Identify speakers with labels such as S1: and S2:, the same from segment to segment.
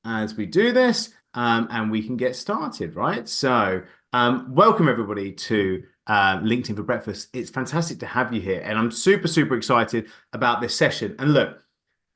S1: as we do this, and we can get started, right? So, welcome everybody to LinkedIn for Breakfast. It's fantastic to have you here, and I'm super, super excited about this session. And look,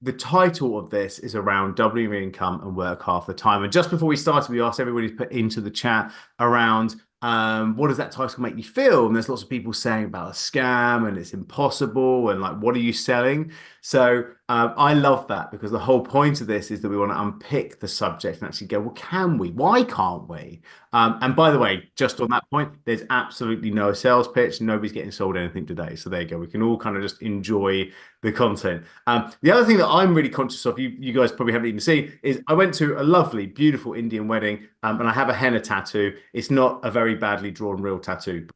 S1: the title of this is around doubling your income and work half the time. And just before we started, we asked everybody to put into the chat around what does that title make you feel? And there's lots of people saying about a scam and it's impossible and like, what are you selling? So I love that because the whole point of this is that we want to unpick the subject and actually go, well, can we? Why can't we? And by the way, just on that point, there's absolutely no sales pitch. Nobody's getting sold anything today. So there you go. We can all kind of just enjoy the content. The other thing that I'm really conscious of, you guys probably haven't even seen, is I went to a lovely, beautiful Indian wedding, and I have a henna tattoo. It's not a very badly drawn real tattoo.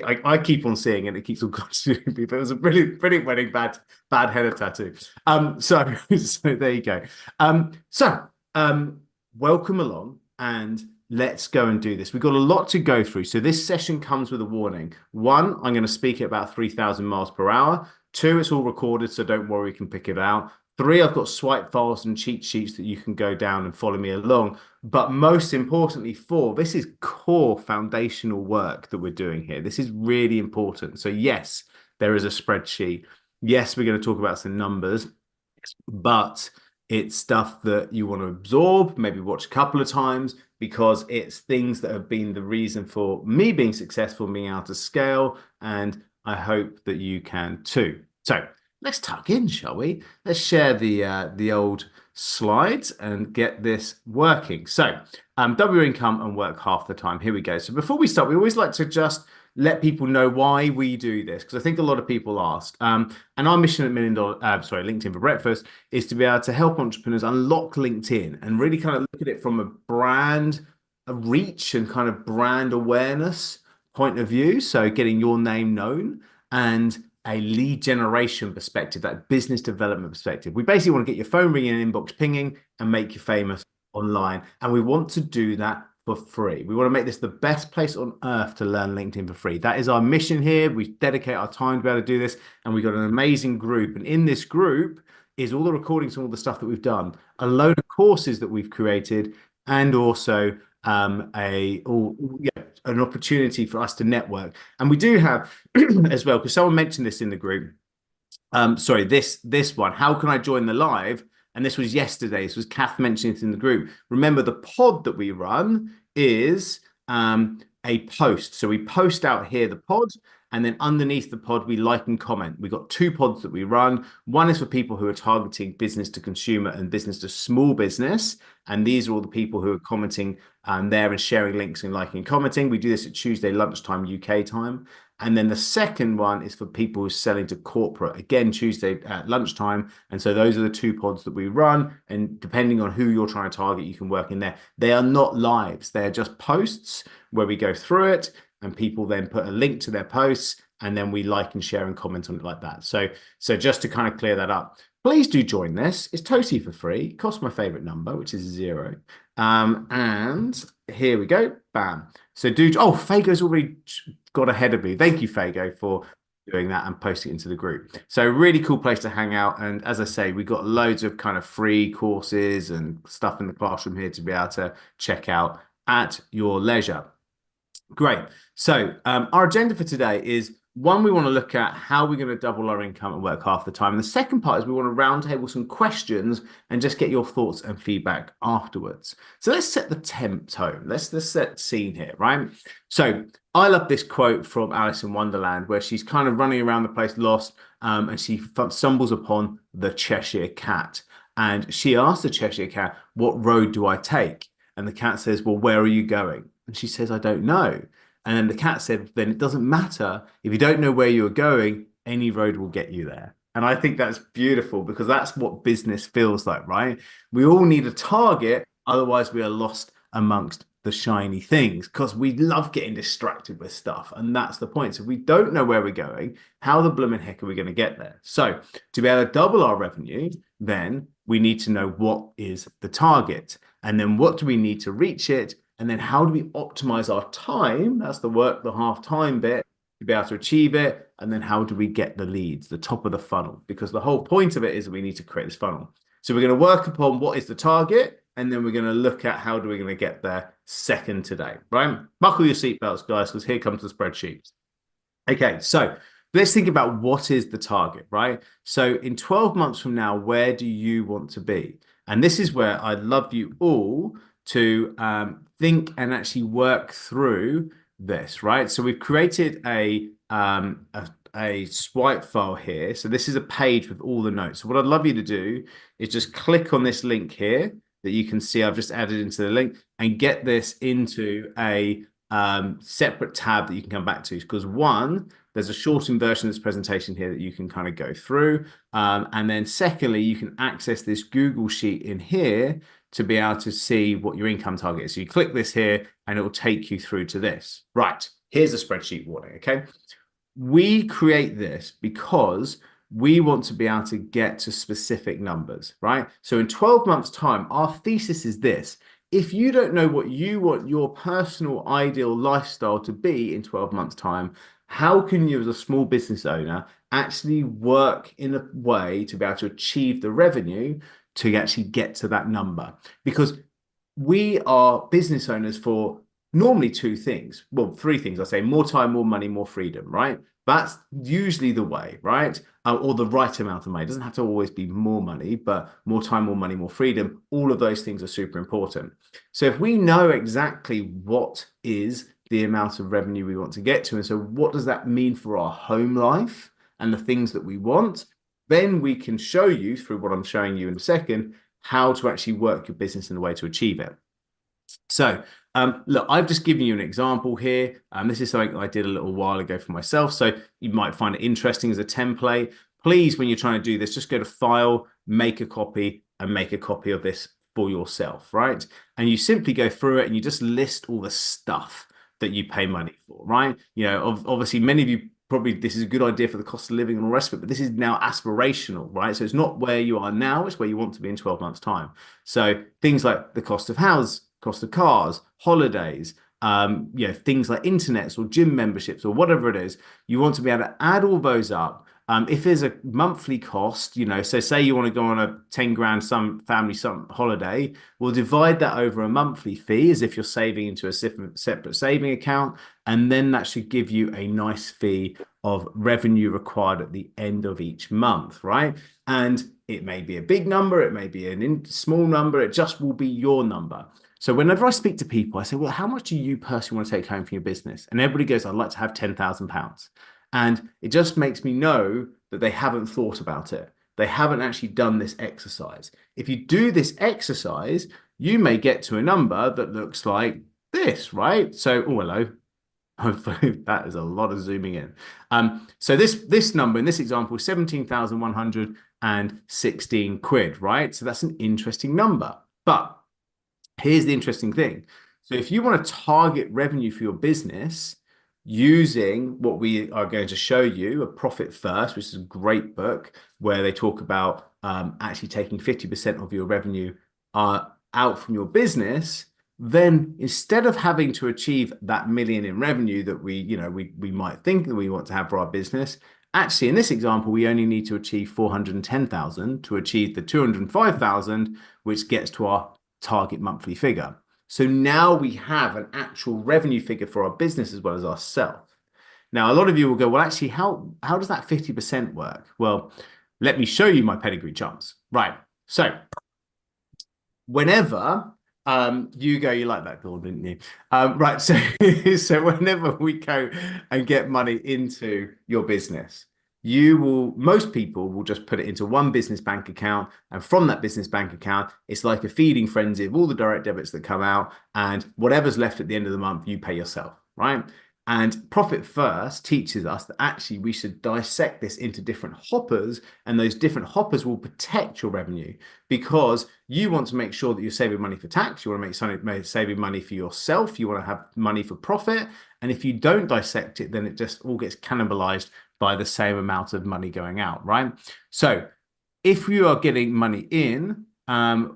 S1: I keep on seeing it. It keeps on consuming me, but it was a brilliant, brilliant wedding, bad henna tattoo. So there you go. Welcome along and let's go and do this. We've got a lot to go through. So this session comes with a warning. One, I'm going to speak at about 3,000 miles per hour. Two, it's all recorded, so don't worry, you can pick it out. Three, I've got swipe files and cheat sheets that you can go down and follow me along. But most importantly, four, this is core foundational work that we're doing here. This is really important. So yes, there is a spreadsheet. Yes, we're going to talk about some numbers, but it's stuff that you want to absorb, maybe watch a couple of times, because it's things that have been the reason for me being successful, being able to scale, and I hope that you can too. So let's tuck in, shall we? Let's share the old slides and get this working. So double your income and work half the time. Here we go. So before we start, we always like to just let people know why we do this, because I think a lot of people ask. And our mission at LinkedIn for Breakfast is to be able to help entrepreneurs unlock LinkedIn and really kind of look at it from a brand, a reach and kind of brand awareness point of view. So getting your name known and a lead generation perspective, that business development perspective. We basically want to get your phone ringing and inbox pinging and make you famous online. And we want to do that for free. We want to make this the best place on earth to learn LinkedIn for free. That is our mission here. We dedicate our time to be able to do this. And we've got an amazing group. And in this group is all the recordings and all the stuff that we've done, a load of courses that we've created, and also an opportunity for us to network. And we do have as well, because someone mentioned this in the group. Sorry, this one. How can I join the live? And this was yesterday. This was Kath mentioning it in the group. Remember, the pod that we run is a post. So we post out here the pod, and then underneath the pod, we like and comment. We've got two pods that we run. One is for people who are targeting business to consumer and business to small business. And these are all the people who are commenting there and sharing links and liking and commenting. We do this at Tuesday lunchtime UK time. And then the second one is for people who are selling to corporate, again, Tuesday at lunchtime. And so those are the two pods that we run. And depending on who you're trying to target, you can work in there. They are not lives. They're just posts where we go through it and people then put a link to their posts and then we like and share and comment on it like that. So just to kind of clear that up, please do join this. It's totally for free. It costs my favorite number, which is 0. And here we go. Bam. So Fago's already got ahead of me. Thank you, Fago, for doing that and posting it into the group. So really cool place to hang out. And as I say, we've got loads of kind of free courses and stuff in the classroom here to be able to check out at your leisure. Great. So our agenda for today is, one, we want to look at how we're going to double our income and work half the time. And the second part is we want to roundtable some questions and just get your thoughts and feedback afterwards. So let's set the tone. Let's set the scene here, right? So I love this quote from Alice in Wonderland where she's kind of running around the place lost and she stumbles upon the Cheshire Cat. And she asks the Cheshire Cat, what road do I take? And the cat says, well, where are you going? And she says, I don't know. And then the cat said, then it doesn't matter. If you don't know where you're going, any road will get you there. And I think that's beautiful because that's what business feels like, right? We all need a target. Otherwise, we are lost amongst the shiny things because we love getting distracted with stuff. And that's the point. So if we don't know where we're going, how the blooming heck are we going to get there? So to be able to double our revenue, then we need to know what is the target. And then what do we need to reach it? And then how do we optimize our time? That's the work, the half time bit, to be able to achieve it. And then how do we get the leads, the top of the funnel? Because the whole point of it is that we need to create this funnel. So we're going to work upon what is the target. and then we're going to look at how do we going to get there second today, right? Buckle your seatbelts, guys, because here comes the spreadsheet. Okay, so let's think about what is the target, right? So in 12 months from now, where do you want to be? And this is where I'd love you all to think and actually work through this, right? So we've created a swipe file here. So this is a page with all the notes. So what I'd love you to do is just click on this link here that you can see I've just added into the link and get this into a separate tab that you can come back to, because one, there's a shortened version of this presentation here that you can kind of go through. And then secondly, you can access this Google Sheet in here to be able to see what your income target is. So you click this here and it will take you through to this. Right, here's a spreadsheet warning, okay? We create this because we want to be able to get to specific numbers, right? So in 12 months' time, our thesis is this. If you don't know what you want your personal ideal lifestyle to be in 12 months' time, how can you as a small business owner actually work in a way to be able to achieve the revenue to actually get to that number? Because we are business owners for normally two things. Well, three things. I say more time, more money, more freedom, right? That's usually the way, right? Or the right amount of money. It doesn't have to always be more money, but more time, more money, more freedom. All of those things are super important. So if we know exactly what is the amount of revenue we want to get to, and so what does that mean for our home life and the things that we want, then we can show you through what I'm showing you in a second, how to actually work your business in a way to achieve it. So look, I've just given you an example here. This is something I did a little while ago for myself. So you might find it interesting as a template. Please, when you're trying to do this, just go to File, make a copy, and make a copy of this for yourself, right? And you simply go through it and you just list all the stuff that you pay money for, right? You know, obviously, many of you probably this is a good idea for the cost of living and all the rest of it, but this is now aspirational, right? So it's not where you are now, it's where you want to be in 12 months' time. So things like the cost of house, cost of cars, holidays, you know, things like internets or gym memberships or whatever it is, you want to be able to add all those up. If there's a monthly cost, you know, so say you want to go on a 10 grand some family some holiday, we'll divide that over a monthly fee as if you're saving into a separate saving account, and then that should give you a nice fee of revenue required at the end of each month, right? And it may be a big number, it may be a small number, it just will be your number. So whenever I speak to people, I say, well, how much do you personally want to take home from your business? And everybody goes, I'd like to have £10,000. And it just makes me know that they haven't thought about it. They haven't actually done this exercise. If you do this exercise, you may get to a number that looks like this, right? So, oh, hello. Hopefully that is a lot of zooming in. So this number in this example is 17,116 quid, right? So that's an interesting number. But here's the interesting thing. So if you want to target revenue for your business using what we are going to show you, a Profit First, which is a great book where they talk about actually taking 50% of your revenue out from your business, then instead of having to achieve that million in revenue that we might think that we want to have for our business, actually in this example, we only need to achieve 410,000 to achieve the 205,000, which gets to our target monthly figure. So now we have an actual revenue figure for our business as well as ourselves. Now, a lot of you will go, well, actually, how does that 50% work? Well, let me show you my pedigree charts. Right. So whenever you go, you like that, Dawn, didn't you? Right. So, so whenever we go and get money into your business, most people will just put it into one business bank account. And from that business bank account, it's like a feeding frenzy of all the direct debits that come out, and whatever's left at the end of the month, you pay yourself, right? And Profit First teaches us that actually we should dissect this into different hoppers, and those different hoppers will protect your revenue, because you want to make sure that you're saving money for tax, you want to make saving money for yourself, you want to have money for profit. And if you don't dissect it, then it just all gets cannibalized by the same amount of money going out, right? So if you are getting money in,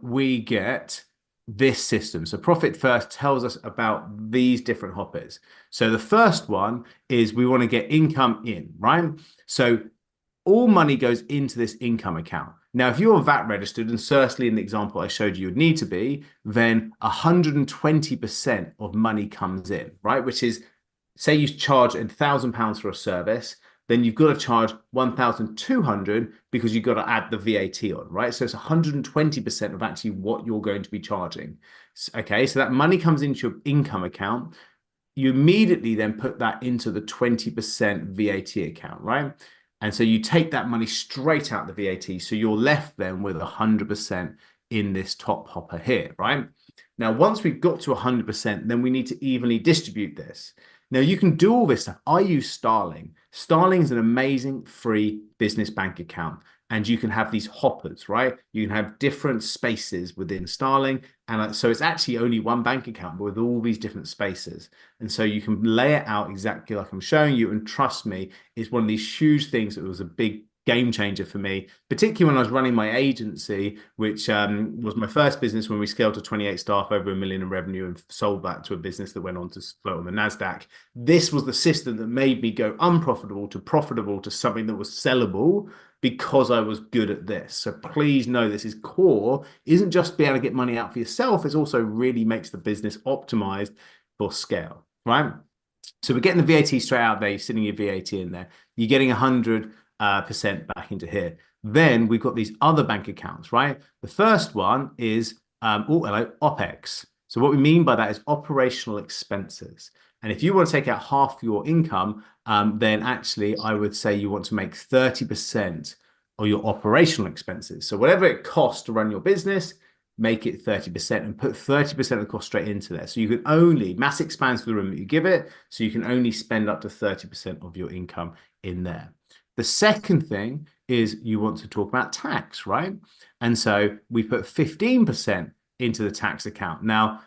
S1: we get this system. So Profit First tells us about these different hoppers. So the first one is we want to get income in, right? So all money goes into this income account. Now, if you're VAT registered, and certainly in the example I showed you would need to be, then 120% of money comes in, right? Which is, say you charge £1,000 for a service, then you've got to charge 1,200 because you've got to add the VAT on, right? So it's 120% of actually what you're going to be charging. Okay, so that money comes into your income account. You immediately then put that into the 20% VAT account, right? And so you take that money straight out the VAT. So you're left then with 100% in this top hopper here, right? Now, once we've got to 100%, then we need to evenly distribute this. Now, you can do all this stuff. I use Starling. Starling is an amazing free business bank account. And you can have these hoppers, right? You can have different spaces within Starling. And so it's actually only one bank account, but with all these different spaces. And so you can lay it out exactly like I'm showing you. And trust me, it's one of these huge things that was a big game changer for me, particularly when I was running my agency, which was my first business when we scaled to 28 staff, over $1 million in revenue, and sold that to a business that went on to float on the NASDAQ. This was the system that made me go unprofitable to profitable to something that was sellable because I was good at this. So please know this is core. It isn't just being able to get money out for yourself. It also really makes the business optimized for scale, right? So we're getting the VAT straight out there. You're sitting your VAT in there. You're getting 100% back into here. Then we've got these other bank accounts, right? The first one is OPEX. So what we mean by that is operational expenses. And if you want to take out half your income, then actually I would say you want to make 30% of your operational expenses. So whatever it costs to run your business, make it 30% and put 30% of the cost straight into there. So you can only, mass expands the room that you give it, so you can only spend up to 30% of your income in there. The second thing is you want to talk about tax, right? And so we put 15% into the tax account. Now,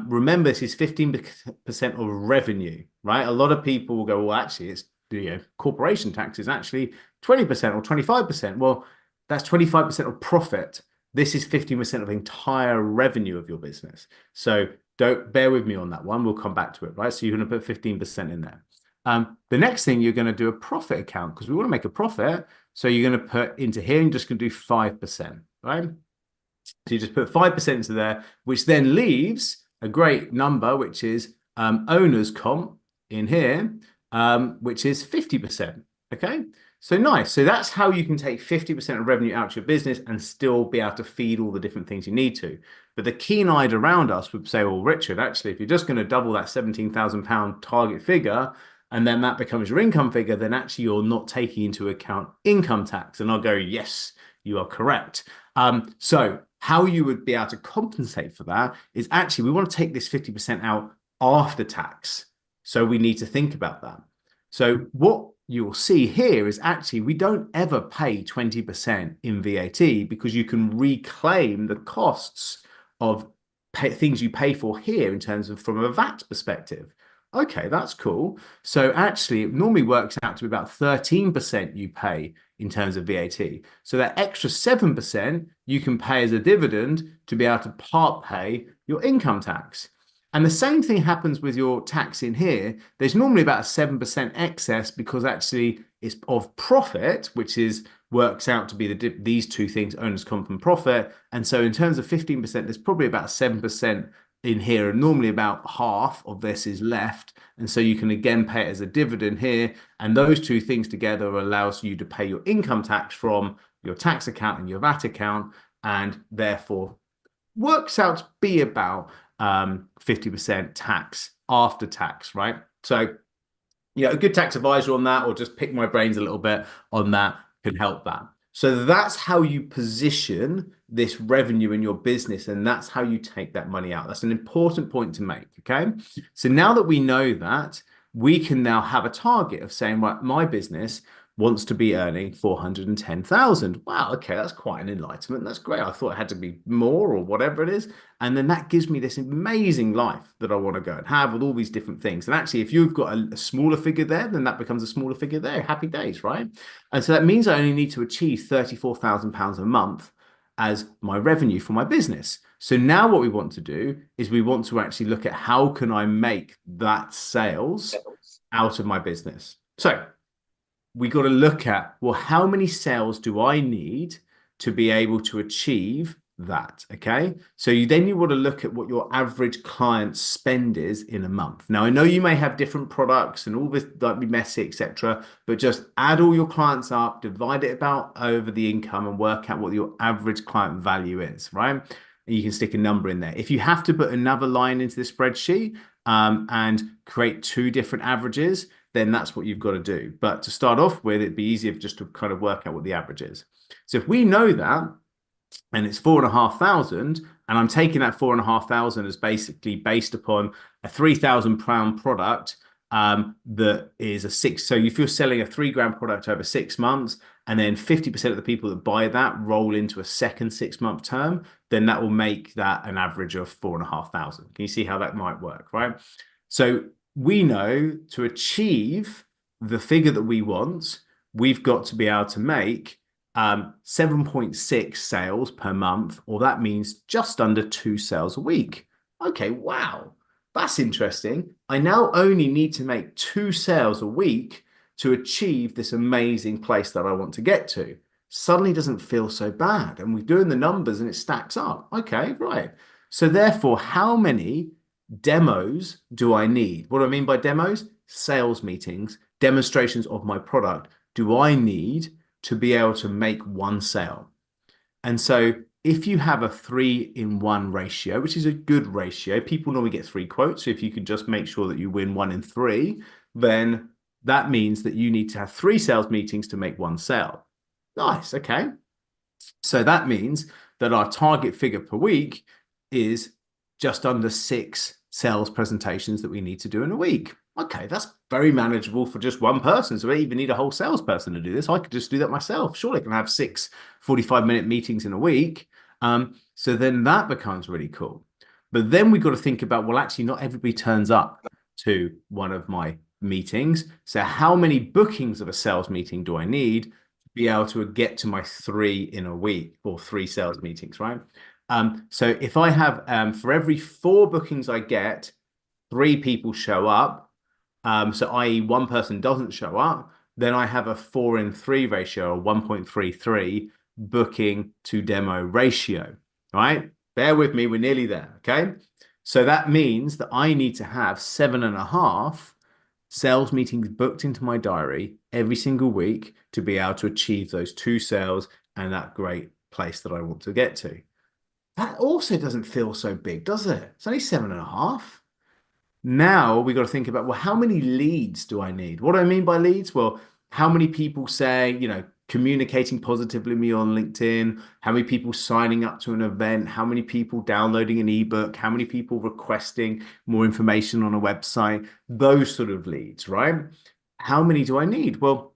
S1: remember, this is 15% of revenue, right? A lot of people will go, well, actually, it's corporation tax is actually 20% or 25%. Well, that's 25% of profit. This is 15% of the entire revenue of your business. So don't bear with me on that one. We'll come back to it, right? So you're going to put 15% in there. The next thing, you're going to do a profit account because we want to make a profit. So you're going to put into here and you're just going to do 5%, right? So you just put 5% into there, which then leaves a great number, which is owner's comp in here, which is 50%. Okay. So nice. So that's how you can take 50% of revenue out of your business and still be able to feed all the different things you need to. But the keen-eyed around us would say, well, Richard, actually, if you're just going to double that £17,000 target figure, and then that becomes your income figure, then actually you're not taking into account income tax. And I'll go, yes, you are correct. So how you would be able to compensate for that is actually we want to take this 50% out after tax. So we need to think about that. So what you'll see here is actually we don't ever pay 20% in VAT because you can reclaim the costs of things you pay for here in terms of from a VAT perspective. Okay, that's cool. So actually, it normally works out to be about 13% you pay in terms of VAT. So that extra 7% you can pay as a dividend to be able to part pay your income tax. And the same thing happens with your tax in here. There's normally about a 7% excess because actually it's of profit, which is works out to be these two things, owner's comp and profit. And so in terms of 15%, there's probably about 7% in here, and normally about half of this is left. And so you can again pay it as a dividend here. And those two things together allows you to pay your income tax from your tax account and your VAT account, and therefore works out to be about 50% tax after tax, right? So, a good tax advisor on that, or just pick my brains a little bit on that, can help that. So that's how you position this revenue in your business, and that's how you take that money out. That's an important point to make, okay? So now that we know that, we can now have a target of saying, right, my business wants to be earning 410,000. Wow, okay, that's quite an enlightenment. That's great. I thought it had to be more or whatever it is. And then that gives me this amazing life that I want to go and have with all these different things. And actually, if you've got a smaller figure there, then that becomes a smaller figure there. Happy days, right? And so that means I only need to achieve £34,000 a month as my revenue for my business. So now what we want to do is we want to actually look at how can I make that sales out of my business. So we got to look at, well, how many sales do I need to be able to achieve that. Okay. So you want to look at what your average client spend is in a month. Now, I know you may have different products and all this might be messy, etc., but just add all your clients up, divide it about over the income and work out what your average client value is, right? And you can stick a number in there. If you have to put another line into the spreadsheet and create two different averages, then that's what you've got to do. But to start off with, it'd be easier just to kind of work out what the average is. So if we know that, and it's 4,500, and I'm taking that 4,500 as basically based upon a £3,000 product that is a six. So if you're selling a £3,000 product over 6 months, and then 50% of the people that buy that roll into a second 6-month term, then that will make that an average of 4,500. Can you see how that might work, right? So we know to achieve the figure that we want, we've got to be able to make 7.6 sales per month, or that means just under 2 sales a week. Okay, wow, that's interesting. I now only need to make 2 sales a week to achieve this amazing place that I want to get to. Suddenly doesn't feel so bad. And we're doing the numbers and it stacks up. Okay, right. So therefore, how many demos do I need? What do I mean by demos? Sales meetings, demonstrations of my product. Do I need to be able to make 1 sale? And so if you have a 3-in-1 ratio, which is a good ratio, people normally get 3 quotes. So if you can just make sure that you win 1 in 3, then that means that you need to have 3 sales meetings to make 1 sale. Nice. Okay. So that means that our target figure per week is just under 6 sales presentations that we need to do in a week. Okay, that's very manageable for just one person. So I even need a whole salesperson to do this. I could just do that myself. Surely I can have 6 45-minute meetings in a week. So then that becomes really cool. But then we've got to think about, well, actually, not everybody turns up to one of my meetings. So how many bookings of a sales meeting do I need to be able to get to my 3 in a week, or 3 sales meetings, right? So if I have, for every 4 bookings I get, 3 people show up, so i.e. 1 person doesn't show up, then I have a 4-in-3 ratio, or 1.33 booking to demo ratio, right? Bear with me, we're nearly there, okay? So that means that I need to have 7.5 sales meetings booked into my diary every single week to be able to achieve those 2 sales and that great place that I want to get to. That also doesn't feel so big, does it? It's only 7.5. Now we got to think about, well, how many leads do I need? What do I mean by leads? Well, how many people saying, communicating positively with me on LinkedIn? How many people signing up to an event? How many people downloading an ebook? How many people requesting more information on a website? Those sort of leads, right? How many do I need? Well,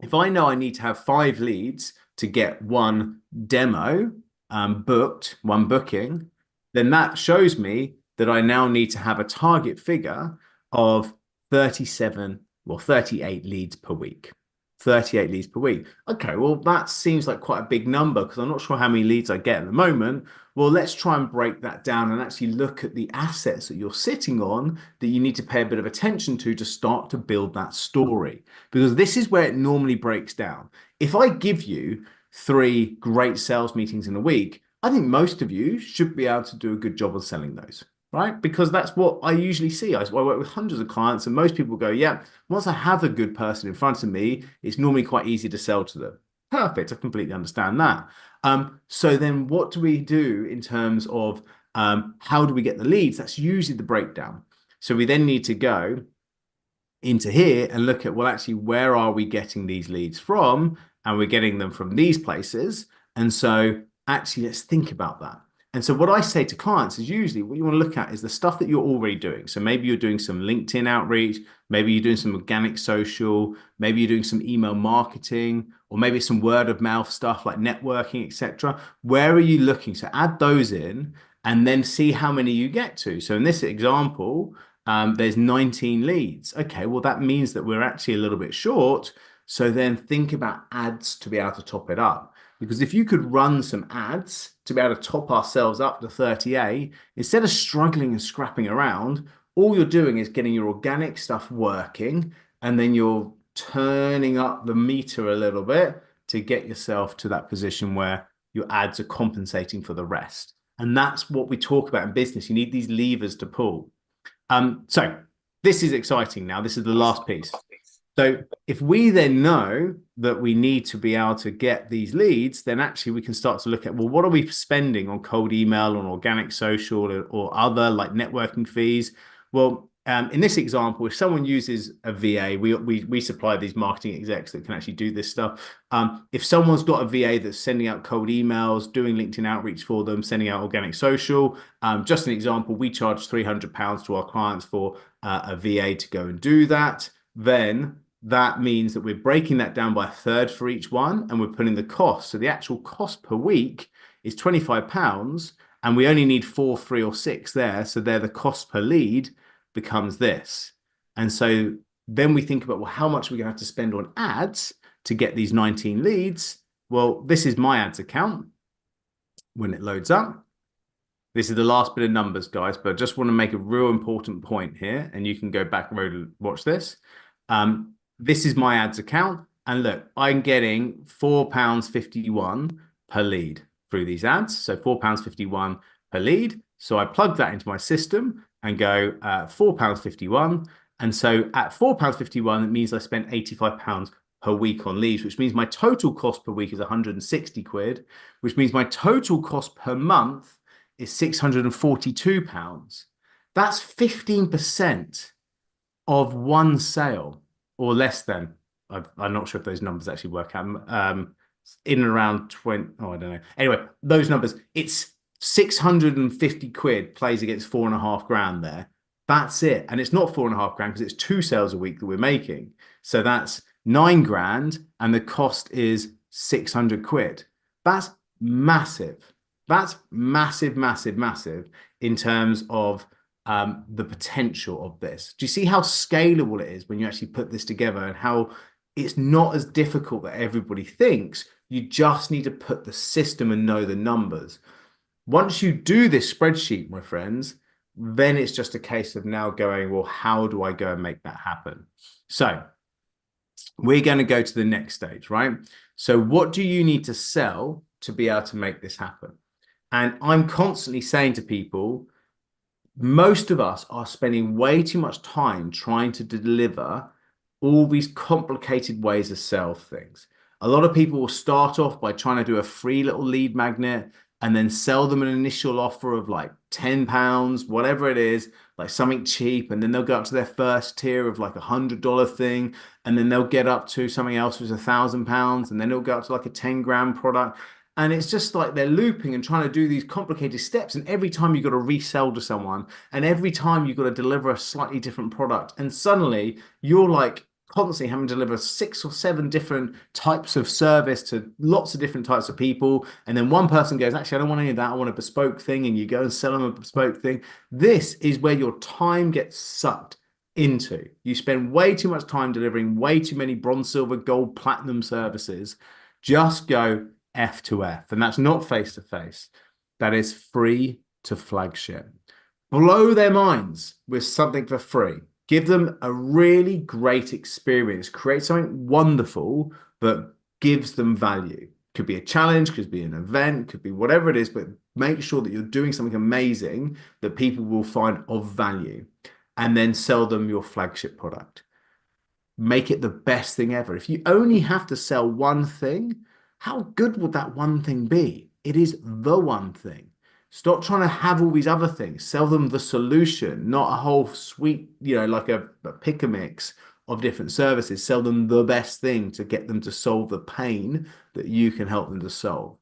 S1: if I know I need to have 5 leads to get 1 demo booked, 1 booking, then that shows me that I now need to have a target figure of 37 or 38 leads per week. 38 leads per week. Okay, well, that seems like quite a big number because I'm not sure how many leads I get at the moment. Well, let's try and break that down and actually look at the assets that you're sitting on that you need to pay a bit of attention to start to build that story. Because this is where it normally breaks down. If I give you 3 great sales meetings in a week, I think most of you should be able to do a good job of selling those, right? Because that's what I usually see. I work with hundreds of clients and most people go, yeah, once I have a good person in front of me, it's normally quite easy to sell to them. Perfect. I completely understand that. So then what do we do in terms of how do we get the leads? That's usually the breakdown. So we then need to go into here and look at, well, actually, where are we getting these leads from? And we're getting them from these places. And so actually, let's think about that. And so what I say to clients is usually what you want to look at is the stuff that you're already doing. So maybe you're doing some LinkedIn outreach, maybe you're doing some organic social, maybe you're doing some email marketing, or maybe some word of mouth stuff like networking, etc. Where are you looking? So add those in and then see how many you get to. So in this example, there's 19 leads. Okay, well, that means that we're actually a little bit short. So then think about ads to be able to top it up. Because if you could run some ads to be able to top ourselves up to 38, instead of struggling and scrapping around, all you're doing is getting your organic stuff working, and then you're turning up the meter a little bit to get yourself to that position where your ads are compensating for the rest. And that's what we talk about in business. You need these levers to pull. So this is exciting now. This is the last piece. So if we then know that we need to be able to get these leads, then actually we can start to look at, well, what are we spending on cold email, on organic social, or other like networking fees? Well, in this example, if someone uses a VA, we supply these marketing execs that can actually do this stuff. If someone's got a VA that's sending out cold emails, doing LinkedIn outreach for them, sending out organic social, just an example, we charge £300 to our clients for a VA to go and do that. Then that means that we're breaking that down by a third for each one, and we're putting the cost. So the actual cost per week is £25, and we only need 4, 3, or 6 there. So there, the cost per lead becomes this. And so then we think about, well, how much are we going to have to spend on ads to get these 19 leads? Well, this is my ads account when it loads up. This is the last bit of numbers, guys, but I just want to make a real important point here, and you can go back and watch this. This is my ads account, and look, I'm getting £4.51 per lead through these ads. So £4.51 per lead. So I plug that into my system and go £4.51. And so at £4.51, it means I spent £85 per week on leads, which means my total cost per week is 160 quid, which means my total cost per month is £642. That's 15% of one sale, or less than. I'm not sure if those numbers actually work out. In and around 20, oh, I don't know. Anyway, those numbers, it's 650 quid plays against 4.5 grand there. That's it. And it's not 4.5 grand because it's 2 sales a week that we're making. So that's 9 grand, and the cost is 600 quid. That's massive. That's massive, massive, massive in terms of the potential of this. Do you see how scalable it is when you actually put this together, and how it's not as difficult that everybody thinks? You just need to put the system and know the numbers. Once you do this spreadsheet, my friends, then it's just a case of now going, well, how do I go and make that happen? So we're going to go to the next stage, right? So what do you need to sell to be able to make this happen? And I'm constantly saying to people, most of us are spending way too much time trying to deliver all these complicated ways to sell things. A lot of people will start off by trying to do a free little lead magnet and then sell them an initial offer of like £10, whatever it is, like something cheap. And then they'll go up to their first tier of like $100 thing. And then they'll get up to something else which is £1,000. And then it'll go up to like a 10 grand product. And it's just like they're looping and trying to do these complicated steps. And every time you've got to resell to someone, and every time you've got to deliver a slightly different product. And suddenly you're like constantly having to deliver 6 or 7 different types of service to lots of different types of people. And then one person goes, actually, I don't want any of that. I want a bespoke thing. And you go and sell them a bespoke thing. This is where your time gets sucked into. You spend way too much time delivering way too many bronze, silver, gold, platinum services. Just go F to F, and that's not face to face. That is free to flagship. Blow their minds with something for free. Give them a really great experience. Create something wonderful that gives them value. Could be a challenge, could be an event, could be whatever it is, but make sure that you're doing something amazing that people will find of value, and then sell them your flagship product. Make it the best thing ever. If you only have to sell one thing, how good would that one thing be? It is the one thing. Stop trying to have all these other things. Sell them the solution, not a whole suite, like a pick a mix of different services. Sell them the best thing to get them to solve the pain that you can help them to solve.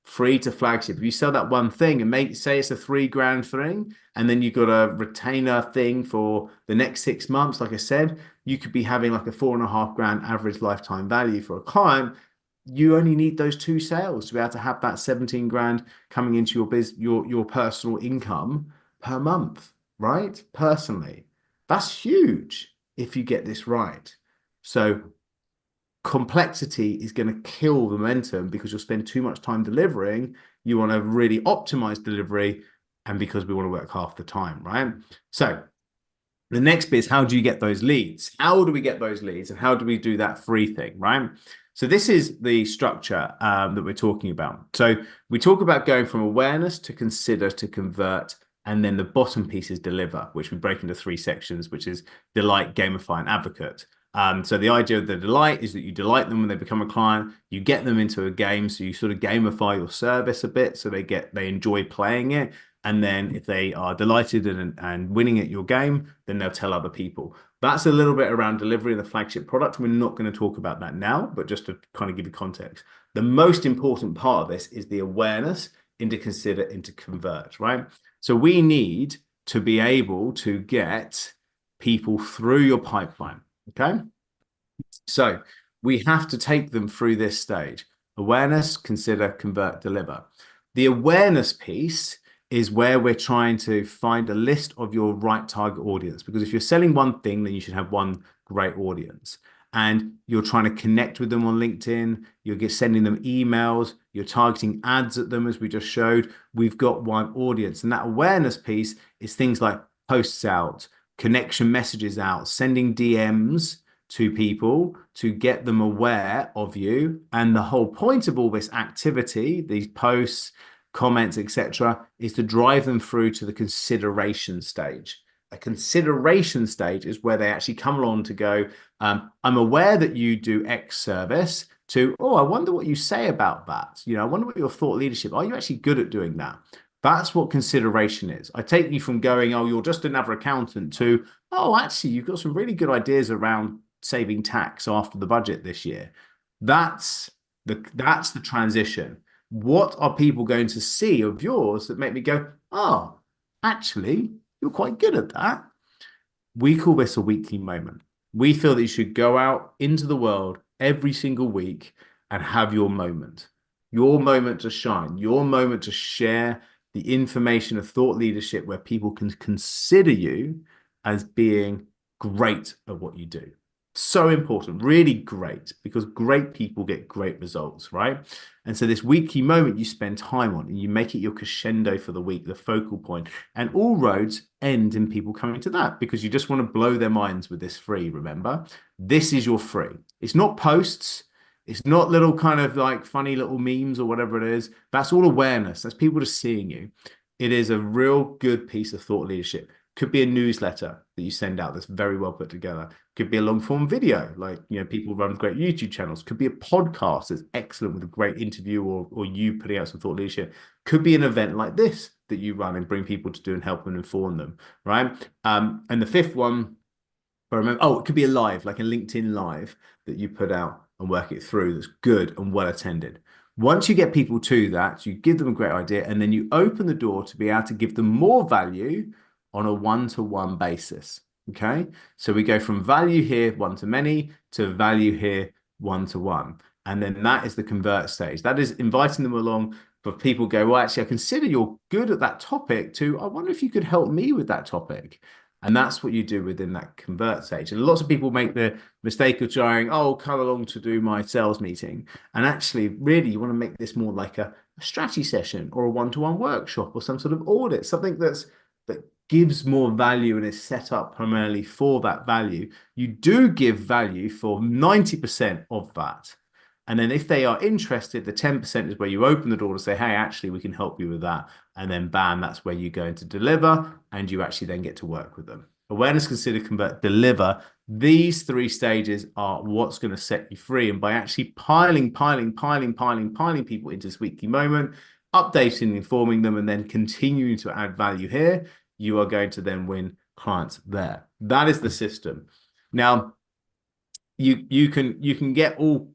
S1: Free to flagship. If you sell that one thing and say it's a 3 grand thing, and then you've got a retainer thing for the next 6 months, like I said, you could be having like a 4.5 grand average lifetime value for a client. You only need those 2 sales to be able to have that 17 grand coming into your personal income per month, right? Personally, that's huge if you get this right. So complexity is going to kill the momentum because you'll spend too much time delivering. You want to really optimize delivery, and because we want to work half the time, right? So The next bit is how do you get those leads? How do we get those leads and how do we do that free thing, right? So this is the structure that we're talking about. So we talk about going from awareness to consider to convert, and then the bottom piece is deliver, which we break into three sections, which is delight, gamify, and advocate. So the idea of the delight is that you delight them when they become a client, you get them into a game, so you sort of gamify your service a bit, so they enjoy playing it. And then if they are delighted and winning at your game, then they'll tell other people. That's a little bit around delivery of the flagship product. We're not going to talk about that now, but just to kind of give you context. The most important part of this is the awareness into consider, into convert, right? So we need to be able to get people through your pipeline, okay? So we have to take them through this stage. Awareness, consider, convert, deliver. The awareness piece is where we're trying to find a list of your right target audience. Because if you're selling one thing, then you should have one great audience. And you're trying to connect with them on LinkedIn, you're sending them emails, you're targeting ads at them, as we just showed. We've got one audience. And that awareness piece is things like posts out, connection messages out, sending DMs to people to get them aware of you. And the whole point of all this activity, these posts, comments, etc., is to drive them through to the consideration stage. A consideration stage is where they actually come along to go, I'm aware that you do X service, to, oh, I wonder what you say about that. I wonder what your thought leadership, are you actually good at doing that? That's what consideration is. I take you from going, oh, you're just another accountant, to, oh, actually, you've got some really good ideas around saving tax after the budget this year. That's the transition. What are people going to see of yours that make me go, oh, actually, you're quite good at that? We call this a weekly moment. We feel that you should go out into the world every single week and have your moment to shine, your moment to share the information of thought leadership where people can consider you as being great at what you do. So important, really great, because great people get great results, right? And so this weekly moment you spend time on and you make it your crescendo for the week, the focal point, and all roads end in people coming to that because you just want to blow their minds with this free, remember? This is your free. It's not posts. It's not little kind of like funny little memes or whatever it is. That's all awareness. That's people just seeing you. It is a real good piece of thought leadership. Could be a newsletter that you send out that's very well put together. Could be a long form video, like people run great YouTube channels. Could be a podcast that's excellent with a great interview or you putting out some thought leadership. Could be an event like this that you run and bring people to do and help and inform them, right? And the fifth one, I remember, oh, it could be a live, like a LinkedIn live that you put out and work it through that's good and well attended. Once you get people to that, you give them a great idea and then you open the door to be able to give them more value on a one-to-one basis. Okay. So we go from value here, one to many, to value here, one-to-one. And then that is the convert stage. That is inviting them along for people go, well, actually, I consider you're good at that topic, to, I wonder if you could help me with that topic. And that's what you do within that convert stage. And lots of people make the mistake of trying, oh, come along to do my sales meeting. And actually, really, you want to make this more like a strategy session or a one-to-one workshop or some sort of audit, something that gives more value and is set up primarily for that value. You do give value for 90% of that. And then if they are interested, the 10% is where you open the door to say, hey, actually, we can help you with that. And then bam, that's where you go into deliver and you actually then get to work with them. Awareness, consider, convert, deliver. These three stages are what's going to set you free. And by actually piling people into this weekly moment, updating, informing them, and then continuing to add value here, you are going to then win clients there. That is the system. Now, you can get all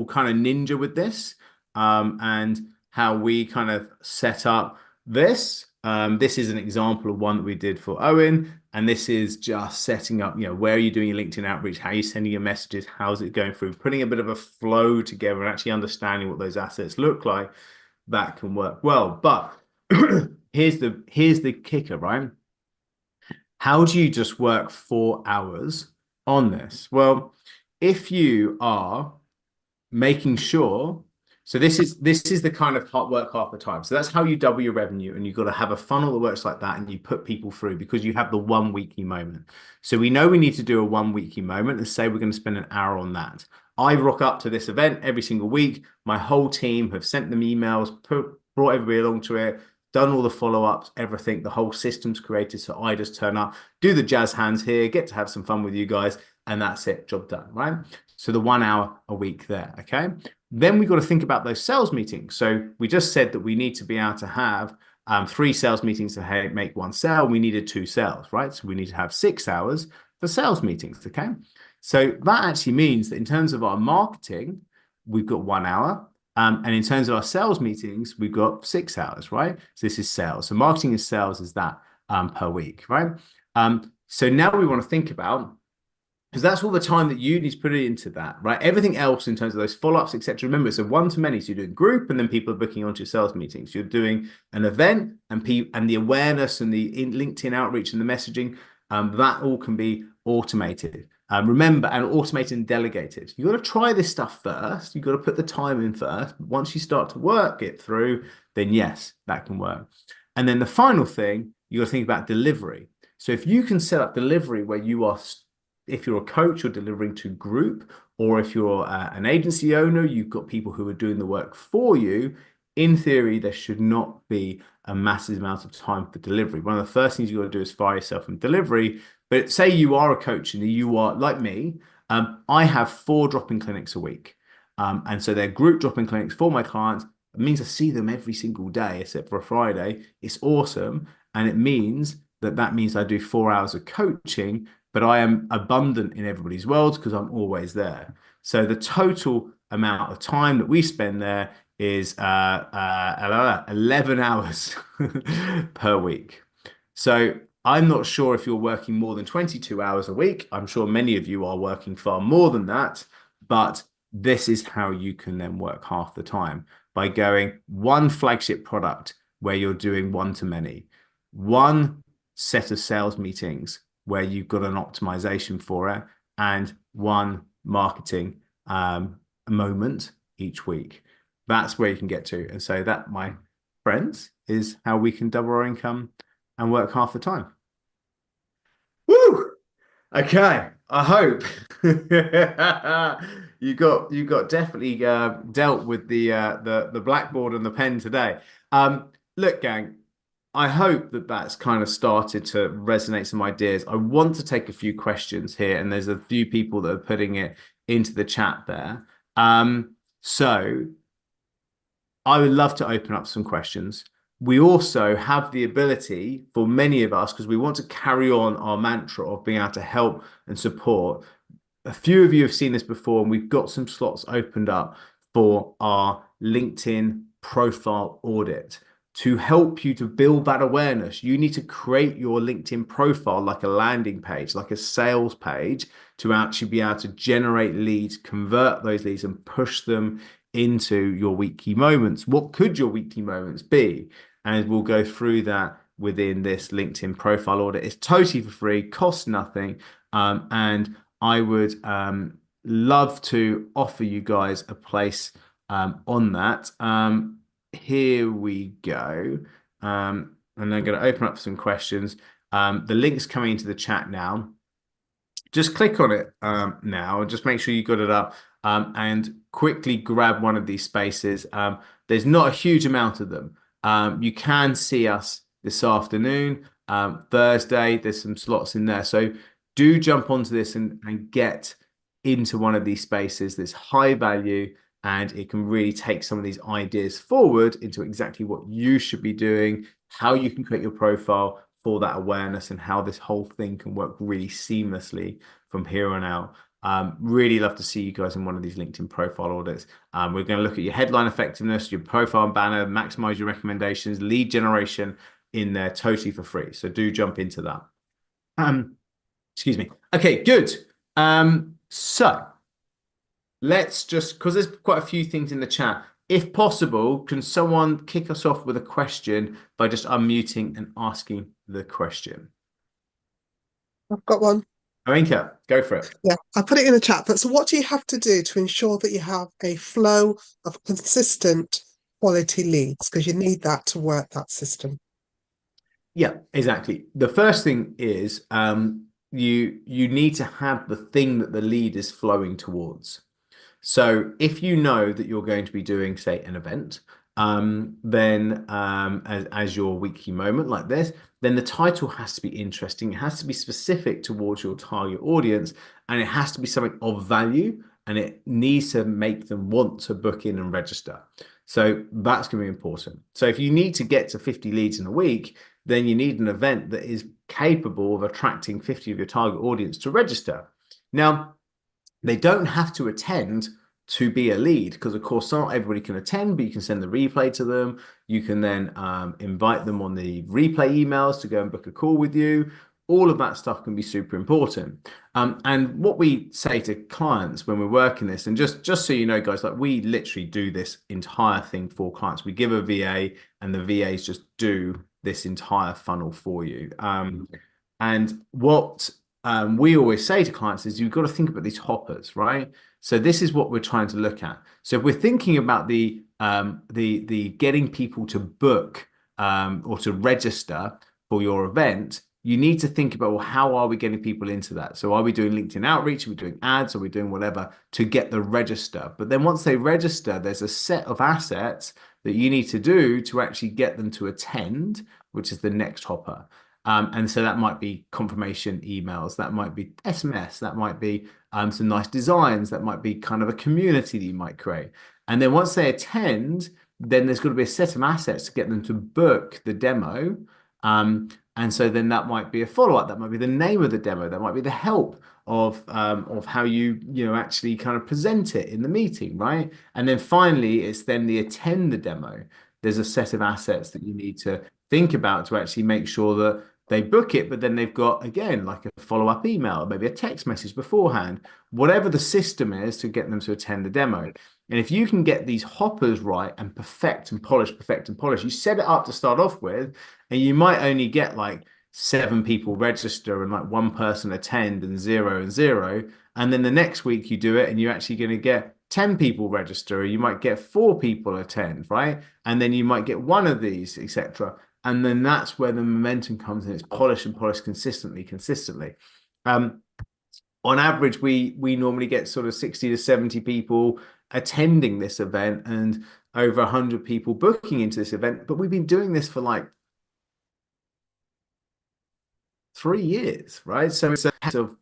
S1: kind of ninja with this, and how we kind of set up this. This is an example of one that we did for Owen, and this is just setting up, where are you doing your LinkedIn outreach? How are you sending your messages? How's it going through? Putting a bit of a flow together and actually understanding what those assets look like. That can work well. But here's the kicker, right? How do you just work 4 hours on this? Well, if you are making sure, So this is the kind of hard work half the time. So that's how you double your revenue, and you've got to have a funnel that works like that, and you put people through because you have the one weekly moment. So we know we need to do a one weekly moment and say we're going to spend an hour on that. I rock up to this event every single week. My whole team have sent them emails, brought everybody along to it, done all the follow-ups, everything. The whole system's created. So I just turn up, do the jazz hands here, get to have some fun with you guys, and that's it, job done, right? So the 1 hour a week there, okay? Then we've got to think about those sales meetings. So we just said that we need to be able to have 3 sales meetings to make 1 sale. We needed 2 sales, right? So we need to have 6 hours for sales meetings, okay? So that actually means that in terms of our marketing, we've got 1 hour. And in terms of our sales meetings, we've got 6 hours, right? So this is sales. So marketing and sales is that per week, right? So now we want to think about, because that's all the time that you need to put it into that, right? Everything else in terms of those follow-ups, etc. Remember, it's a one-to-many. So you're doing group, and then people are booking onto your sales meetings. You're doing an event, and the awareness and the LinkedIn outreach and the messaging, that all can be automated. Remember, and automated and delegated. You've got to try this stuff first. You've got to put the time in first. Once you start to work it through, then yes, that can work. And then the final thing, you've got to think about delivery. So if you can set up delivery where you are, if you're a coach, you're delivering to group, or if you're an agency owner, you've got people who are doing the work for you. In theory, there should not be a massive amount of time for delivery. One of the first things you've got to do is fire yourself from delivery. But say you are a coach and you are like me, I have 4 drop-in clinics a week. And so they're group drop-in clinics for my clients. It means I see them every single day, except for a Friday. It's awesome. And it means that means I do 4 hours of coaching, but I am abundant in everybody's world because I'm always there. So the total amount of time that we spend there is 11 hours per week. So I'm not sure if you're working more than 22 hours a week. I'm sure many of you are working far more than that, but this is how you can then work half the time by going 1 flagship product where you're doing one-to-many, 1 set of sales meetings where you've got an optimization for it, and 1 marketing moment each week. That's where you can get to. And so that, my friends, is how we can double our income and work half the time. Woo! Okay, I hope you got definitely dealt with the blackboard and the pen today. Look, gang, I hope that that's kind of started to resonate some ideas. I want to take a few questions here, and there's a few people that are putting it into the chat there. So I would love to open up some questions. We also have the ability for many of us, because we want to carry on our mantra of being able to help and support. A few of you have seen this before, and we've got some slots opened up for our LinkedIn profile audit. To help you to build that awareness, you need to create your LinkedIn profile like a landing page, like a sales page, to actually be able to generate leads, convert those leads, and push them into your weekly moments. What could your weekly moments be? And we'll go through that within this LinkedIn profile audit. It's totally for free, costs nothing. And I would love to offer you guys a place on that. Here we go. And I'm going to open up some questions. The link's coming into the chat now. Just click on it now and just make sure you got it up and quickly grab one of these spaces. There's not a huge amount of them. You can see us this afternoon, Thursday. There's some slots in there. So do jump onto this and get into one of these spaces that's high value, and it can really take some of these ideas forward into exactly what you should be doing, how you can create your profile for that awareness, and how this whole thing can work really seamlessly from here on out. Really love to see you guys in one of these LinkedIn profile audits. We're going to look at your headline effectiveness, your profile and banner, maximize your recommendations, lead generation in there totally for free. So do jump into that. Excuse me. Okay, good. So let's just, because there's quite a few things in the chat. If possible, can someone kick us off with a question by just unmuting and asking the question?
S2: I've got one.
S1: Aminka, go for it.
S2: Yeah, I put it in the chat. But so what do you have to do to ensure that you have a flow of consistent quality leads? Because you need that to work that system.
S1: Yeah, exactly. The first thing is you need to have the thing that the lead is flowing towards. So if you know that you're going to be doing, say, an event, then as your weekly moment like this, then the title has to be interesting. It has to be specific towards your target audience, and it has to be something of value, and it needs to make them want to book in and register. So that's going to be important. So if you need to get to 50 leads in a week, then you need an event that is capable of attracting 50 of your target audience to register. Now, they don't have to attend to be a lead because, of course, not everybody can attend, but you can send the replay to them. You can then invite them on the replay emails to go and book a call with you. All of that stuff can be super important. And what we say to clients when we're working this, and just so you know, guys, like we literally do this entire thing for clients. We give a VA, and the VAs just do this entire funnel for you. And what we always say to clients is you've got to think about these hoppers, right? So this is what we're trying to look at. So if we're thinking about the getting people to book or to register for your event, you need to think about, well, how are we getting people into that? So are we doing LinkedIn outreach? Are we doing ads? Are we doing whatever to get the register? But then once they register, there's a set of assets that you need to do to actually get them to attend, which is the next hopper. And so that might be confirmation emails, that might be SMS, that might be some nice designs, that might be kind of a community that you might create. And then once they attend, then there's got to be a set of assets to get them to book the demo. And so then that might be a follow-up, that might be the name of the demo, that might be the help of how you actually kind of present it in the meeting, right? And then finally, it's then the attend the demo. There's a set of assets that you need to think about to actually make sure that they book it, but then they've got, again, like a follow-up email, maybe a text message beforehand, whatever the system is to get them to attend the demo. And if you can get these hoppers right and perfect and polish, you set it up to start off with, and you might only get like 7 people register and like one person attend and zero and zero. And then the next week you do it and you're actually going to get 10 people register, or you might get 4 people attend, right? And then you might get one of these, etc. And then that's where the momentum comes in. It's polish and polish consistently. Um, on average, we normally get sort of 60 to 70 people attending this event and over 100 people booking into this event. But we've been doing this for like 3 years, right? So it's a case of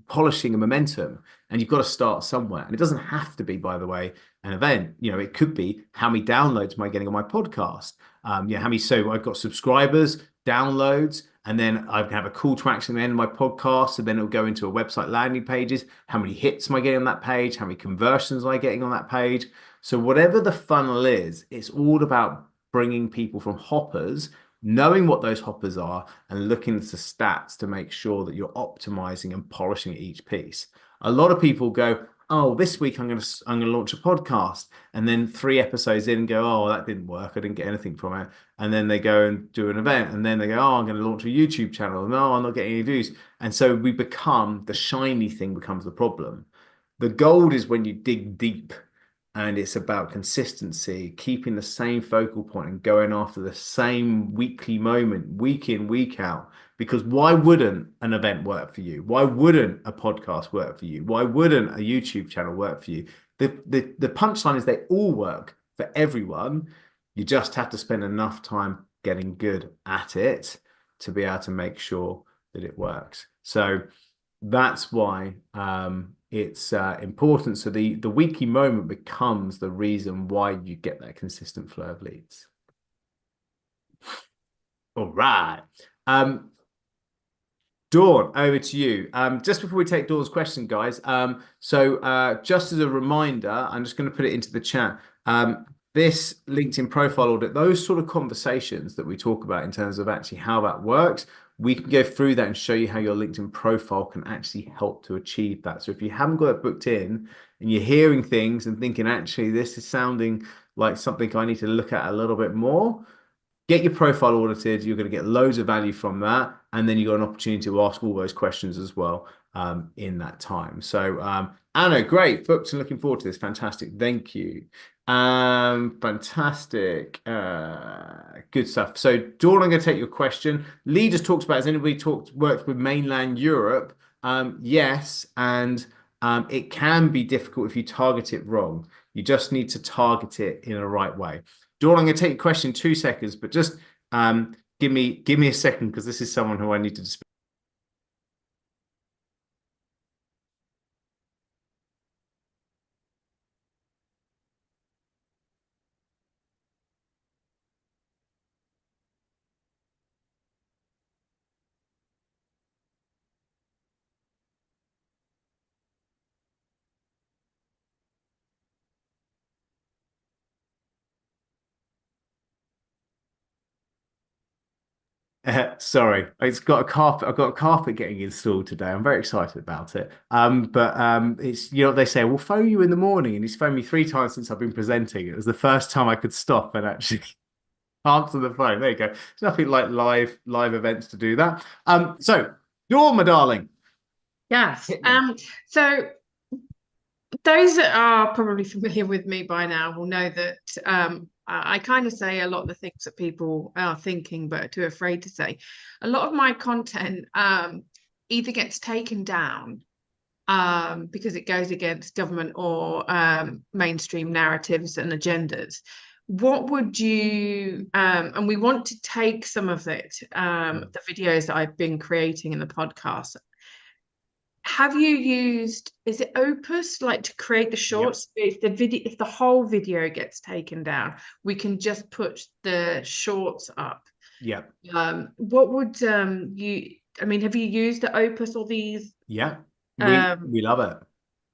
S1: polishing a momentum, and you've got to start somewhere. And it doesn't have to be, by the way, an event. It could be how many downloads am I getting on my podcast? How many? So I've got subscribers, downloads, and then I can have a call to action at the end of my podcast, and then it'll go into a website landing pages. How many hits am I getting on that page? How many conversions am I getting on that page? So whatever the funnel is, it's all about bringing people from hoppers, knowing what those hoppers are and looking at the stats to make sure that you're optimizing and polishing each piece. A lot of people go, oh, this week I'm gonna launch a podcast, and then 3 episodes in go, oh, that didn't work. I didn't get anything from it. And then they go and do an event, and then they go, oh, I'm going to launch a YouTube channel. No, I'm not getting any views. And so we become the shiny thing becomes the problem. The gold is when you dig deep, and it's about consistency, keeping the same focal point and going after the same weekly moment, week in, week out. Because why wouldn't an event work for you? Why wouldn't a podcast work for you? Why wouldn't a YouTube channel work for you? The punchline is they all work for everyone. You just have to spend enough time getting good at it to be able to make sure that it works. So that's why it's important. So the weekly moment becomes the reason why you get that consistent flow of leads. All right. Dawn, over to you. Just before we take Dawn's question, guys, just as a reminder, I'm just going to put it into the chat. This LinkedIn profile audit, those sort of conversations that we talk about in terms of actually how that works, we can go through that and show you how your LinkedIn profile can actually help to achieve that. So if you haven't got it booked in and you're hearing things and thinking, actually, this is sounding like something I need to look at a little bit more, get your profile audited. You're going to get loads of value from that. And then you got an opportunity to ask all those questions as well in that time. So, Anna, great. Booked and looking forward to this. Fantastic. Thank you. Fantastic. Good stuff. So, Dawn, I'm going to take your question. Lee just talks about, has anybody worked with mainland Europe? Yes. And it can be difficult if you target it wrong. You just need to target it in a right way. Dawn, I'm going to take your question 2 seconds, but just give me a second because this is someone who I need to speak. Sorry, it's got a carpet. I've got a carpet getting installed today. I'm very excited about it. But it's what they say. We'll phone you in the morning, and he's phoned me 3 times since I've been presenting. It was the first time I could stop and actually answer the phone. There you go. It's nothing like live events to do that. So you're my darling.
S3: Yes.
S1: Hit me.
S3: So those that are probably familiar with me by now will know that I kind of say a lot of the things that people are thinking but are too afraid to say. A lot of my content either gets taken down because it goes against government or mainstream narratives and agendas. What would you, and we want to take some of it, the videos that I've been creating in the podcast. Have you used, is it Opus, like to create the shorts? If the video, if the whole video gets taken down, we can just put the shorts up.
S1: Yeah.
S3: What would you, I mean, have you used the Opus or these?
S1: Yeah. We love it.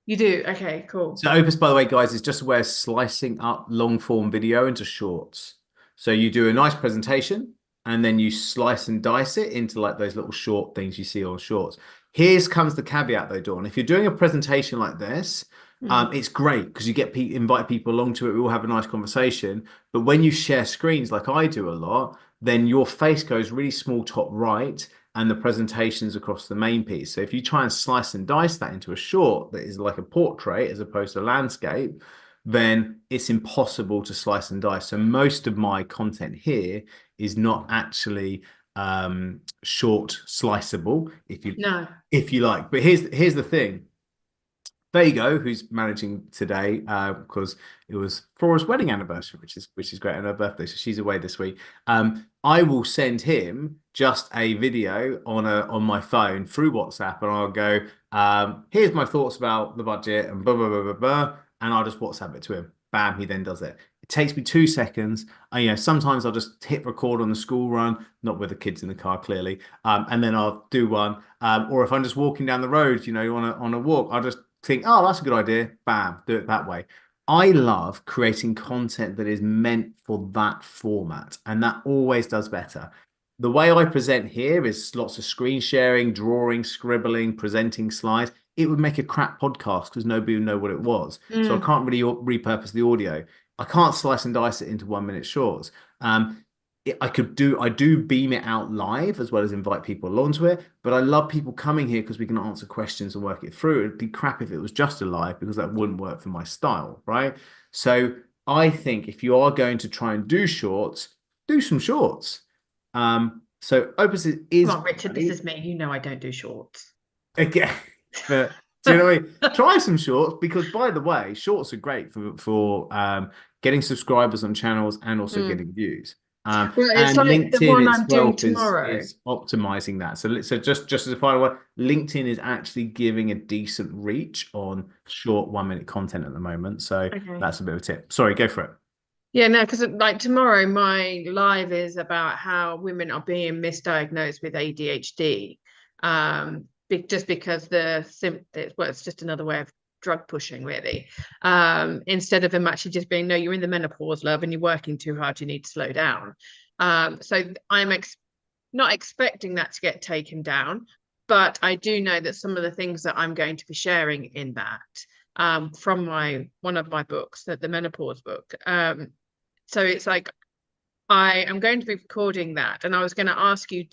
S3: You do? Okay, cool.
S1: So Opus, by the way, guys, is just a way of slicing up long form video into shorts. So you do a nice presentation and then you slice and dice it into like those little short things you see on shorts. Here's comes the caveat though, Dawn. If you're doing a presentation like this, it's great because you get invite people along to it. We all have a nice conversation. But when you share screens like I do a lot, then your face goes really small top right and the presentations across the main piece. So if you try and slice and dice that into a short that is like a portrait as opposed to a landscape, then it's impossible to slice and dice. So most of my content here is not actually short sliceable, if you like. But here's the thing. There you go, who's managing today because it was Flora's wedding anniversary, which is great, and her birthday. So she's away this week. I will send him just a video on my phone through WhatsApp, and I'll go, here's my thoughts about the budget and blah blah blah blah blah, and I'll just WhatsApp it to him. Bam, he then does it. It takes me 2 seconds. Sometimes I'll just hit record on the school run, not with the kids in the car, clearly, and then I'll do one. Or if I'm just walking down the road, on a walk, I'll just think, oh, that's a good idea. Bam, do it that way. I love creating content that is meant for that format, and that always does better. The way I present here is lots of screen sharing, drawing, scribbling, presenting slides. It would make a crap podcast because nobody would know what it was. So I can't really repurpose the audio. I can't slice and dice it into 1 minute shorts. I do beam it out live as well as invite people along to it. But I love people coming here because we can answer questions and work it through. It'd be crap if it was just a live because that wouldn't work for my style, right? So I think if you are going to try and do shorts, do some shorts. So Opus is
S3: Come on, Richard, this is me. You know I don't do shorts.
S1: again. But do you know what I mean? Try some shorts because, by the way, shorts are great for getting subscribers on channels and also getting views.
S3: Well, it's
S1: and
S3: like
S1: LinkedIn
S3: the one I'm
S1: itself
S3: doing tomorrow.
S1: is optimizing that. So just as a final one, LinkedIn is actually giving a decent reach on short 1 minute content at the moment. So that's a bit of a tip. Sorry, go for it.
S3: Yeah, no, because like tomorrow, my live is about how women are being misdiagnosed with ADHD. Just because it's just another way of drug pushing, really. Instead of them actually just being, no, you're in the menopause, love, and you're working too hard, you need to slow down. So I'm not expecting that to get taken down, but I do know that some of the things that I'm going to be sharing in that from one of my books, the menopause book. So it's like I am going to be recording that, and I was going to ask you,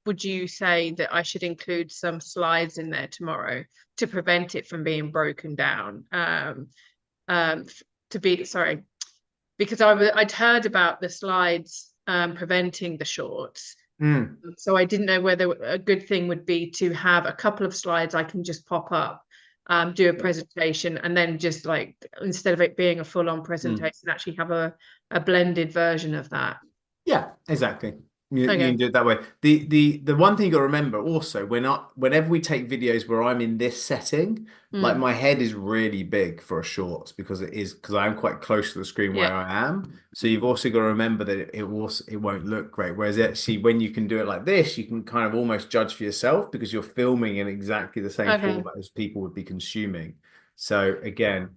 S3: would you say that I should include some slides in there tomorrow to prevent it from being broken down? Sorry, because I'd heard about the slides preventing the shorts. So I didn't know whether a good thing would be to have a couple of slides I can just pop up, do a presentation, and then just like, instead of it being a full-on presentation, actually have a blended version of that.
S1: Yeah, exactly. You
S3: Okay.
S1: can do it that way. The one thing you got to remember also, whenever we take videos where I'm in this setting, like my head is really big for a short because I am quite close to the screen where
S3: Yeah.
S1: I am. So you've also got to remember that it won't look great. Whereas actually when you can do it like this, you can kind of almost judge for yourself because you're filming in exactly the same
S3: Okay.
S1: format as people would be consuming. So again,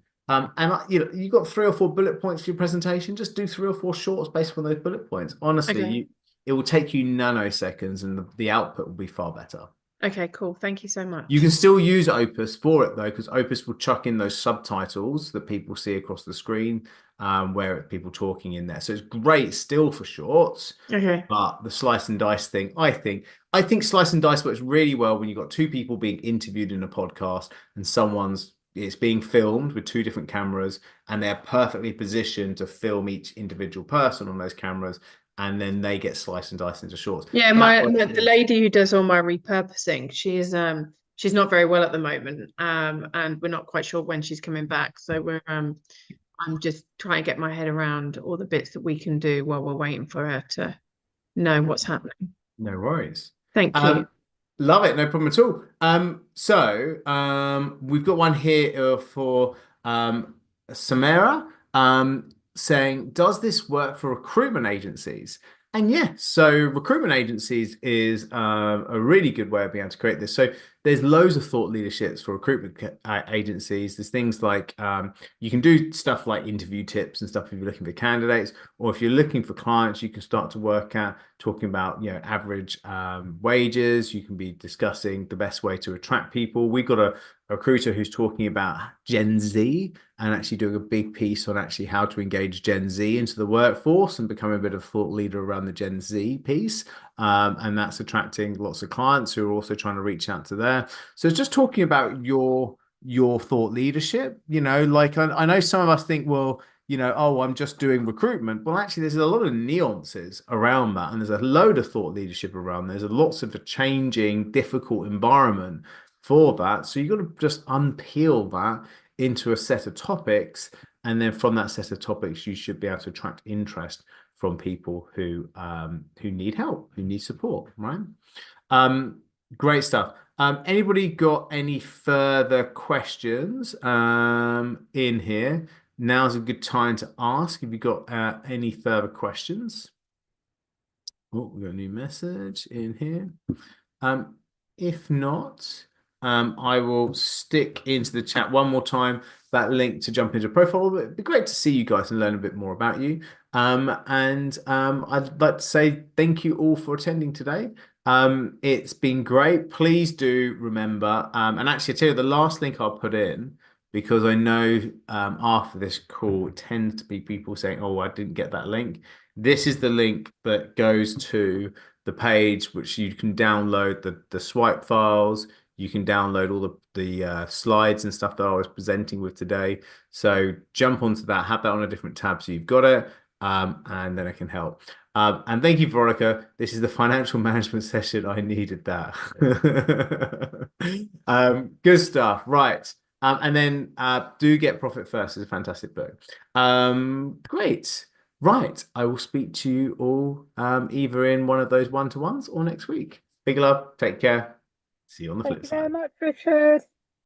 S1: you got 3 or 4 bullet points for your presentation. Just do 3 or 4 shorts based on those bullet points. Honestly,
S3: Okay.
S1: it will take you nanoseconds, and the output will be far better.
S3: Okay, cool. Thank you so
S1: You
S3: much.
S1: can still use Opus for it though, because Opus will chuck in those subtitles that people see across the screen, where people talking in there. So it's great still for shorts.
S3: Okay.
S1: But the slice and dice thing, I think slice and dice works really well when you've got 2 people being interviewed in a podcast and it's being filmed with 2 different cameras and they're perfectly positioned to film each individual person on those cameras, and then they get sliced and diced into shorts.
S3: Yeah,
S1: That works
S3: the lady who does all my repurposing, she's not very well at the moment. And we're not quite sure when she's coming back. So I'm just trying to get my head around all the bits that we can do while we're waiting for her to know what's happening.
S1: No worries.
S3: Thank you.
S1: Love it, no problem at all. We've got one here for Samara saying, does this work for recruitment agencies? And yes, so recruitment agencies is a really good way of being able to create this. So there's loads of thought leaderships for recruitment agencies. There's things like you can do stuff like interview tips and stuff if you're looking for candidates, or if you're looking for clients, you can start to work out talking about average wages. You can be discussing the best way to attract people. We've got a recruiter who's talking about Gen Z and actually doing a big piece on actually how to engage Gen Z into the workforce and become a bit of thought leader around the Gen Z piece. And that's attracting lots of clients who are also trying to reach out to there. So it's just talking about your thought leadership. Like I know some of us think, well, oh, I'm just doing recruitment. Well, actually, there's a lot of nuances around that, and there's a load of thought leadership around. There's lots of a changing, difficult environment for that. So you've got to just unpeel that into a set of topics, and then from that set of topics, you should be able to attract interest from people who need help, who need support, right? Great stuff. Anybody got any further questions in here? Now's a good time to ask if you've got any further questions. Oh, we got a new message in here. If not, I will stick into the chat one more time that link to jump into profile. It'd be great to see you guys and learn a bit more about you. I'd like to say thank you all for attending today. It's been great. Please do remember, and actually, I tell you the last link I'll put in, because I know after this call, it tends to be people saying, oh, I didn't get that link. This is the link that goes to the page which you can download the swipe files. You can download all the slides and stuff that I was presenting with today. So jump onto that, have that on a different tab so you've got it, and then I can help. And thank you, Veronica. This is the financial management session. I needed that. Good stuff. Right. And then do get Profit First. It's a fantastic book. Great. Right. I will speak to you all either in one of those one-to-ones or next week. Big love. Take care. See you on the flip side.
S4: Thank you very much, Richard.